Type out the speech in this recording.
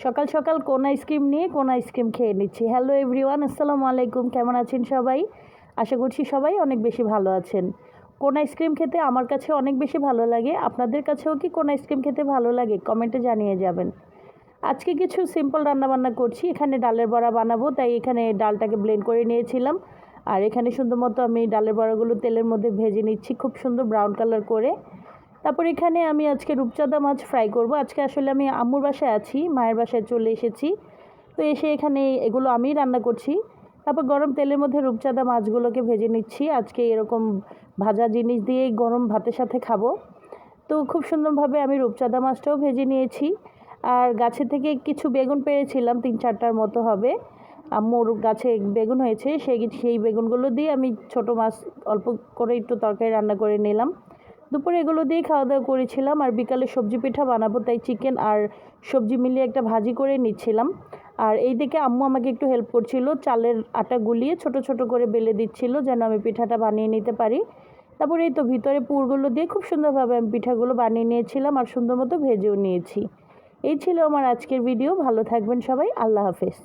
সকাল সকাল কোন আইসক্রিম নিয়ে কোন আইসক্রিম খেয়ে নিচ্ছি। হ্যালো এভরিওয়ান, আসসালামু আলাইকুম। কেমন আছেন সবাই? আশা করছি সবাই অনেক বেশি ভালো আছেন। কোন আইসক্রিম খেতে আমার কাছে অনেক বেশি ভালো লাগে, আপনাদের কাছেও কি কোন আইসক্রিম খেতে ভালো লাগে? কমেন্টে জানিয়ে যাবেন। আজকে কিছু সিম্পল রান্নাবান্না করছি। এখানে ডালের বড়া বানাবো, তাই এখানে ডালটাকে ব্লেন্ড করে নিয়েছিলাম। আর এখানে সুন্দর মতো আমি ডালের বড়াগুলো তেলের মধ্যে ভেজে নিচ্ছি, খুব সুন্দর ব্রাউন কালার করে। তারপর এখানে আমি আজকে রূপচাঁদা মাছ ফ্রাই করব। আজকে আসলে আমি আম্মুর বাসায় আছি, মায়ের বাসায় চলে এসেছি। তো এসে এখানে এগুলো আমিই রান্না করছি। তারপর গরম তেলের মধ্যে রূপচাঁদা মাছগুলোকে ভেজে নিচ্ছি। আজকে এরকম ভাজা জিনিস দিয়েই গরম ভাতের সাথে খাবো। তো খুব সুন্দরভাবে আমি রূপচাঁদা মাছটাও ভেজে নিয়েছি। আর গাছে থেকে কিছু বেগুন পেড়েছিলাম, 3-4টার মতো হবে। আম্মুর গাছে বেগুন হয়েছে, সেই বেগুনগুলো দিয়ে আমি ছোট মাছ অল্প করে একটু তরকারি রান্না করে নিলাম। দুপুরে এগুলো দিয়েই খাওয়া দাওয়া করেছিলাম। আর বিকালে সবজি পিঠা বানাবো, তাই চিকেন আর সবজি মিলিয়ে একটা ভাজি করে নিচ্ছিলাম। আর এই দিকে আম্মু আমাকে একটু হেল্প করছিল, চালের আটা গুলিয়ে ছোট ছোট করে বেলে দিচ্ছিল যেন আমি পিঠাটা বানিয়ে নিতে পারি। তারপরে এই তো ভিতরে পুরগুলো দিয়ে খুব সুন্দরভাবে আমি পিঠাগুলো বানিয়ে নিয়েছিলাম আর সুন্দর মতো ভেজেও নিয়েছি। এই ছিল আমার আজকের ভিডিও। ভালো থাকবেন সবাই, আল্লাহ হাফেজ।